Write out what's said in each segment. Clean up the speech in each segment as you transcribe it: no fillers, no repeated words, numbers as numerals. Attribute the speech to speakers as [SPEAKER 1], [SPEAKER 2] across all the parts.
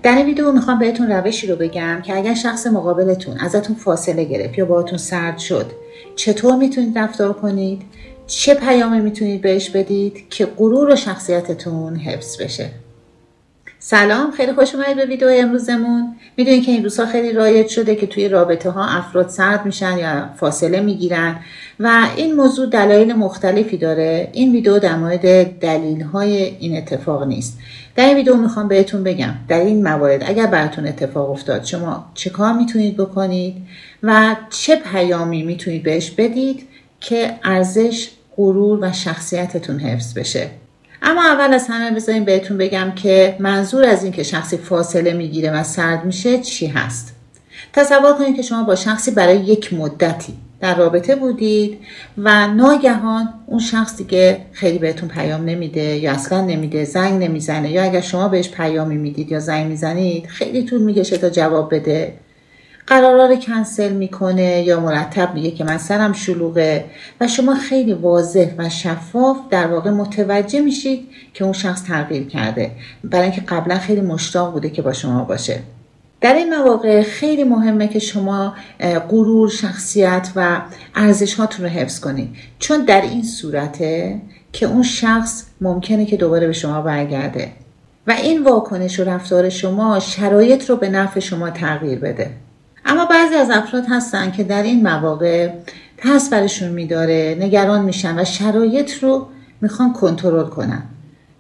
[SPEAKER 1] در این ویدیو میخوام بهتون روشی رو بگم که اگر شخص مقابلتون ازتون فاصله گرفت یا باهاتون سرد شد، چطور میتونید رفتار کنید، چه پیامی میتونید بهش بدید که غرور و شخصیتتون حفظ بشه. سلام، خیلی خوش اومدید به ویدیو امروزمون. میدونید که این روزها خیلی رایج شده که توی رابطه ها افراد سرد میشن یا فاصله میگیرن و این موضوع دلایل مختلفی داره. این ویدیو در مورد دلیل های این اتفاق نیست. در این ویدیو میخوام بهتون بگم در این موارد اگر براتون اتفاق افتاد شما چه کار میتونید بکنید و چه پیامی میتونید بهش بدید که ارزش، غرور و شخصیتتون حفظ بشه. اما اول از همه بذارین بهتون بگم که منظور از این که شخصی فاصله میگیره و سرد میشه چی هست. تصور کنید که شما با شخصی برای یک مدتی در رابطه بودید و ناگهان اون شخص دیگه خیلی بهتون پیام نمیده یا اصلا نمیده، زنگ نمیزنه، یا اگر شما بهش پیامی میدید یا زنگ میزنید خیلی طول میکشه تا جواب بده. قرارا رو کنسل میکنه یا مرتب میگه که من سرم شلوغه و شما خیلی واضح و شفاف در واقع متوجه میشید که اون شخص تغییر کرده، برای اینکه قبلا خیلی مشتاق بوده که با شما باشه. در این مواقع خیلی مهمه که شما غرور، شخصیت و ارزش هاتون رو حفظ کنید، چون در این صورته که اون شخص ممکنه که دوباره به شما برگرده و این واکنش و رفتار شما شرایط رو به نفع شما تغییر بده. اما بعضی از افراد هستن که در این مواقع ترس برشون میداره، نگران میشن و شرایط رو میخوان کنترل کنن.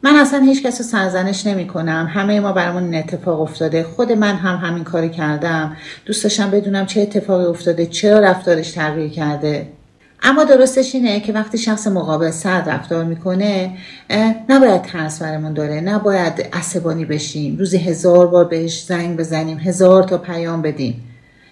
[SPEAKER 1] من اصلا هیچ کس رو سرزنش نمی کنم، همه ما برامون این اتفاق افتاده، خود من هم همین کاری کردم، دوست داشتم بدونم چه اتفاقی افتاده، چرا رفتارش تغییر کرده. اما درستش اینه که وقتی شخص مقابل سرد رفتار میکنه نباید ترس برمون داره، نباید عصبانی بشیم، روزی 1000 بار بهش زنگ بزنیم، 1000 تا پیام بدیم،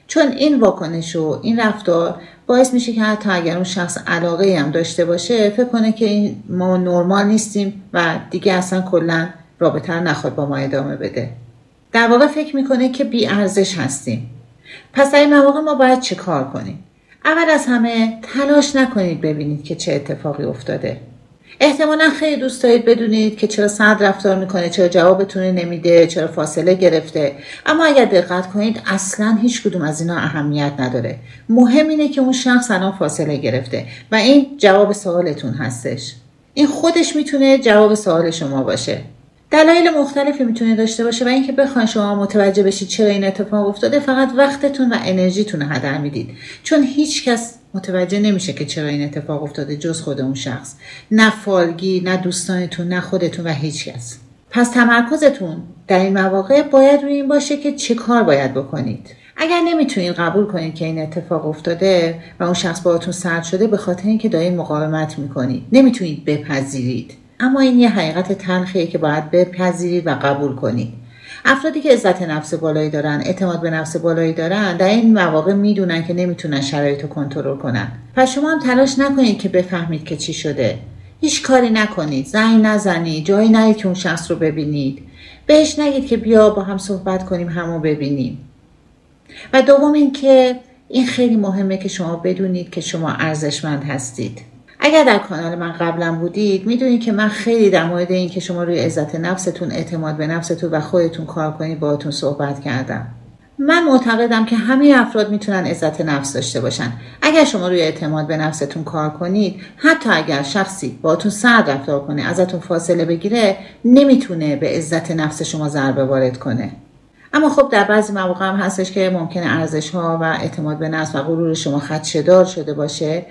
[SPEAKER 1] چون این واکنش و این رفتار باعث میشه که حتی اگر اون شخص علاقه هم داشته باشه فکر کنه که ما نرمال نیستیم و دیگه اصلا کلا رابطه رو نخواد با ما ادامه بده. در واقع فکر میکنه که بی ارزش هستیم. پس در این مواقع ما باید چه کار کنیم؟ اول از همه تلاش نکنید ببینید که چه اتفاقی افتاده. احتمالا خیلی دوست دارید بدونید که چرا سرد رفتار میکنه، چرا جوابتون نمیده، چرا فاصله گرفته. اما اگر دقت کنید اصلا هیچ کدوم از اینا اهمیت نداره. مهم اینه که اون شخص الان فاصله گرفته و این جواب سوالتون هستش. این خودش میتونه جواب سوال شما باشه. دلایل مختلفی میتونه داشته باشه و اینکه بخواید شما متوجه بشید چرا این اتفاق افتاده فقط وقتتون و انرژیتون رو هدر میدید، چون هیچ کس متوجه نمیشه که چرا این اتفاق افتاده جز خود اون شخص، نه فالگی، نه دوستانتون، نه خودتون و هیچ کس. پس تمرکزتون در این مواقع باید روی این باشه که چه کار باید بکنید. اگر نمیتونید قبول کنید که این اتفاق افتاده و اون شخص باهاتون سرد شده به خاطر اینکه دارید مقاومت میکنید، نمیتونید بپذیرید، اما این یه حقیقت تلخیه که باید بپذیرید و قبول کنید. افرادی که عزت نفس بالایی دارن، اعتماد به نفس بالایی دارن، در این مواقع میدونن که نمیتونن شرایط رو کنترل کنن. پس شما هم تلاش نکنید که بفهمید که چی شده. هیچ کاری نکنید، زنگ نزنید، جایی نرید که اون شخص رو ببینید. بهش نگید که بیا با هم صحبت کنیم، همو ببینیم. و دوم این که این خیلی مهمه که شما بدونید که شما ارزشمند هستید. اگر در کانال من قبلا بودید میدونید که من خیلی در مورد این که شما روی عزت نفستون، اعتماد به نفستون و خودتون کار کنید باهاتون صحبت کردم. من معتقدم که همه افراد میتونن عزت نفس داشته باشن. اگر شما روی اعتماد به نفستون کار کنید، حتی اگر شخصی باهاتون سرد رفتار کنه، ازتون فاصله بگیره، نمیتونه به عزت نفس شما ضربه وارد کنه. اما خب در بعضی مواقع هم هستش که ممکنه ارزش‌ها و اعتماد به نفس و غرور شما خدشه‌دار شده باشه،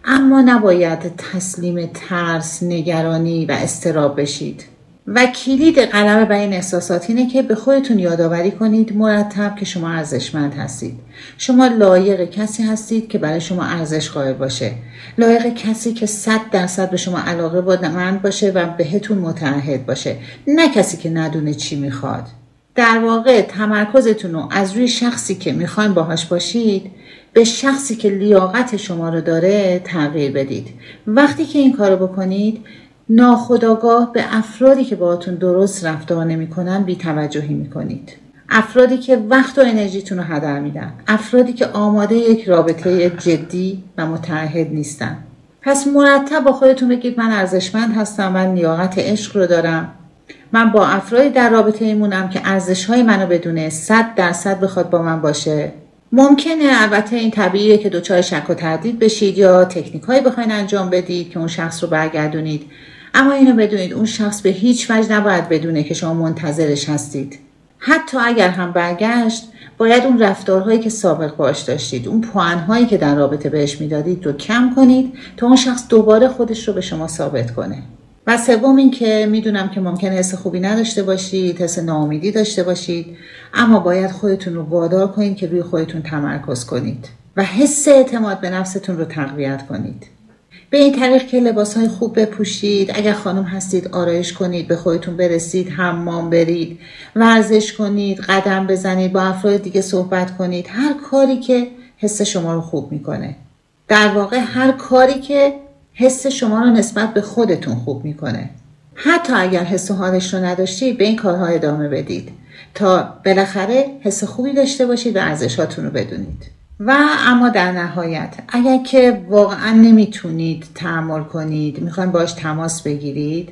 [SPEAKER 1] اما نباید تسلیم ترس، نگرانی و اضطراب بشید. و کلید غلبه بر این احساسات اینه که به خودتون یادآوری کنید مرتب که شما ارزشمند هستید. شما لایق کسی هستید که برای شما ارزش قائل باشه. لایق کسی که 100% به شما علاقه مند باشه و بهتون متعهد باشه، نه کسی که ندونه چی میخواد. در واقع تمرکزتون رو از روی شخصی که میخواین باهاش باشید به شخصی که لیاقت شما رو داره تغییر بدید. وقتی که این کارو بکنید ناخودآگاه به افرادی که باهاتون درست رفتار نمی‌کنن بی‌توجهی می‌کنید. افرادی که وقت و انرژیتون رو هدر میدن، افرادی که آماده یک رابطه جدی و متعهد نیستن. پس مرتب با خودتون بگید من ارزشمند هستم، من لیاقت عشق رو دارم. من با افرادی در رابطه ایمونم که ارزش‌های منو بدونه، 100% بخواد با من باشه. ممکنه البته این طبیعیه که دچار شک و تردید بشید یا تکنیک‌هایی بخواید انجام بدید که اون شخص رو برگردونید، اما اینو بدونید اون شخص به هیچ وجه نباید بدونه که شما منتظرش هستید. حتی اگر هم برگشت، باید اون رفتارهایی که سابق باش داشتید، اون پوانهایی که در رابطه بهش میدادید رو کم کنید تا اون شخص دوباره خودش رو به شما ثابت کنه. و سوم این که میدونم که ممکنه حس خوبی نداشته باشید، حس ناامیدی داشته باشید، اما باید خودتون رو وادار کنید که روی خودتون تمرکز کنید و حس اعتماد به نفستون رو تقویت کنید. به این طریق که لباسهای خوب بپوشید، اگر خانم هستید آرایش کنید، به خودتون برسید، حمام برید، ورزش کنید، قدم بزنید، با افراد دیگه صحبت کنید، هر کاری که حس شما رو خوب میکنه. در واقع هر کاری که حس شما رو نسبت به خودتون خوب میکنه. حتی اگر حس و حالش رو نداشتید، به این کارها ادامه بدید تا بالاخره حس خوبی داشته باشید و ارزشاتون رو بدونید. و اما در نهایت اگر که واقعا نمیتونید تحمل کنید، میخواین باش تماس بگیرید،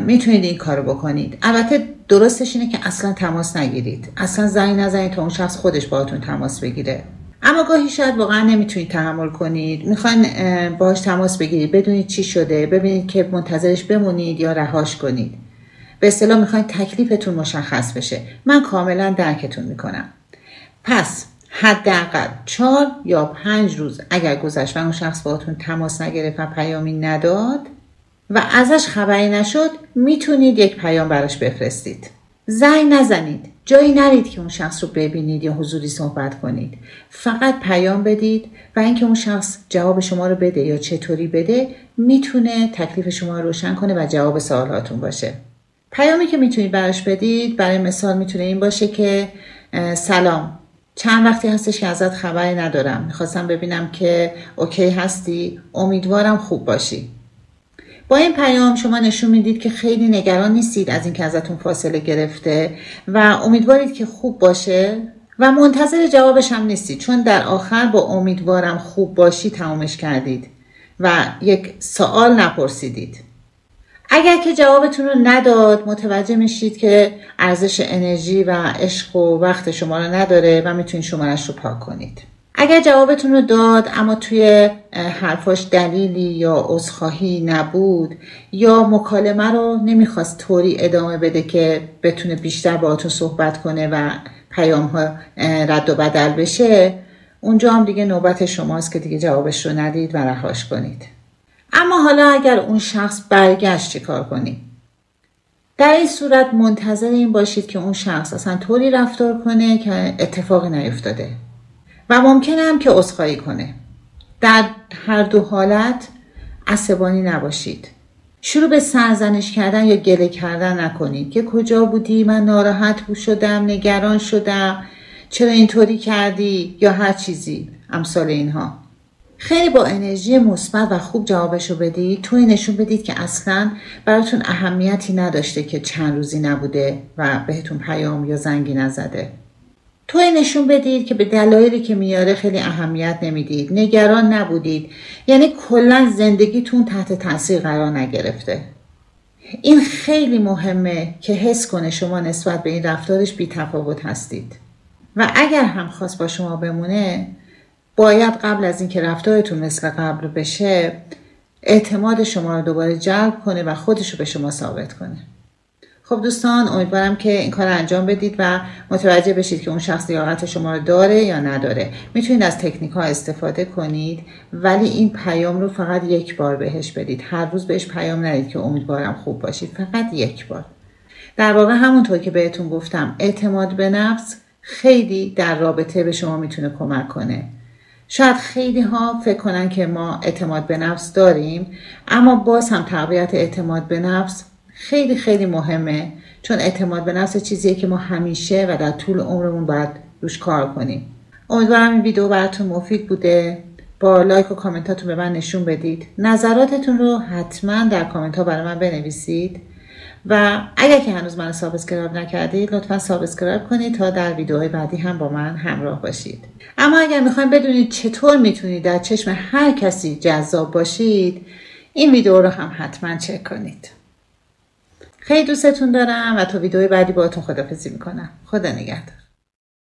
[SPEAKER 1] میتونید این کارو بکنید. البته درستش اینه که اصلا تماس نگیرید، اصلا زنگ نزنید تا اون شخص خودش باهاتون تماس بگیره. اما گاهی شاید واقعا نمیتونید تحمل کنید، میخواین باهاش تماس بگیرید، بدونید چی شده، ببینید که منتظرش بمونید یا رهاش کنید. به اصطلاح میخواین تکلیفتون مشخص بشه. من کاملا درکتون میکنم. پس حداقل 4 یا 5 روز اگر گذشت و اون شخص باهاتون تماس نگرفت و پیامی نداد و ازش خبری نشد، میتونید یک پیام براش بفرستید. زنگ نزنید، جایی نرید که اون شخص رو ببینید یا حضوری صحبت کنید. فقط پیام بدید و اینکه اون شخص جواب شما رو بده یا چطوری بده میتونه تکلیف شما رو روشن کنه و جواب سوالاتون باشه. پیامی که میتونید براش بدید برای مثال میتونه این باشه که سلام، چند وقتی هستش که ازت خبری ندارم، میخواستم ببینم که اوکی هستی، امیدوارم خوب باشی. با این پیام شما نشون میدید که خیلی نگران نیستید از اینکه ازتون فاصله گرفته و امیدوارید که خوب باشه و منتظر جوابش هم نیستید، چون در آخر با امیدوارم خوب باشی تمامش کردید و یک سوال نپرسیدید. اگر که جوابتون رو نداد، متوجه میشید که ارزش انرژی و عشق و وقت شما رو نداره و میتونید شمارش رو پاک کنید. اگر جوابتون رو داد اما توی حرفاش دلیلی یا عذرخواهی نبود یا مکالمه رو نمیخواست طوری ادامه بده که بتونه بیشتر باهاتون صحبت کنه و پیام ها رد و بدل بشه، اونجا هم دیگه نوبت شماست که دیگه جوابش رو ندید و رهاش کنید. اما حالا اگر اون شخص برگشت چی کار کنید؟ در این صورت منتظر این باشید که اون شخص اصلا طوری رفتار کنه که اتفاقی نیفتاده و ممکنه هم که عذرخواهی کنه. در هر دو حالت عصبانی نباشید. شروع به سرزنش کردن یا گله کردن نکنید که کجا بودی، من ناراحت شدم، نگران شدم، چرا اینطوری کردی یا هر چیزی امثال اینها. خیلی با انرژی مثبت و خوب جوابشو بدید، توی نشون بدید که اصلا براتون اهمیتی نداشته که چند روزی نبوده و بهتون پیام یا زنگی نزده. توی نشون بدید که به دلایلی که میاره خیلی اهمیت نمیدید، نگران نبودید، یعنی کلا زندگیتون تحت تاثیر قرار نگرفته. این خیلی مهمه که حس کنه شما نسبت به این رفتارش بی تفاوت هستید و اگر هم خواست با شما بمونه، باید قبل از اینکه رفتارتون مثل قبل بشه اعتماد شما رو دوباره جلب کنه و خودش رو به شما ثابت کنه. خب دوستان، امیدوارم که این کار انجام بدید و متوجه بشید که اون شخص لیاقت شما رو داره یا نداره. میتونید از تکنیک ها استفاده کنید، ولی این پیام رو فقط یک بار بهش بدید. هر روز بهش پیام ندید که امیدوارم خوب باشید، فقط یک بار. در واقع همونطور که بهتون گفتم، اعتماد به نفس خیلی در رابطه به شما میتونه کمک کنه. شاید خیلی ها فکر کنن که ما اعتماد به نفس داریم، اما باز هم تقویت اعتماد به نفس خیلی خیلی مهمه، چون اعتماد به نفس چیزیه که ما همیشه و در طول عمرمون باید روش کار کنیم. امیدوارم این ویدیو براتون مفید بوده. با لایک و کامنتاتون به من نشون بدید. نظراتتون رو حتما در کامنت ها برای من بنویسید و اگر که هنوز من سابسکرایب نکردید لطفا سابسکرایب کنید تا در ویدیوهای بعدی هم با من همراه باشید. اما اگر میخواید بدونید چطور میتونید در چشم هر کسی جذاب باشید، این ویدیو رو هم حتما چک کنید. خیلی دوستتون دارم و تا ویدیوی بعدی باهاتون خداحافظی میکنم. خدا نگهدار.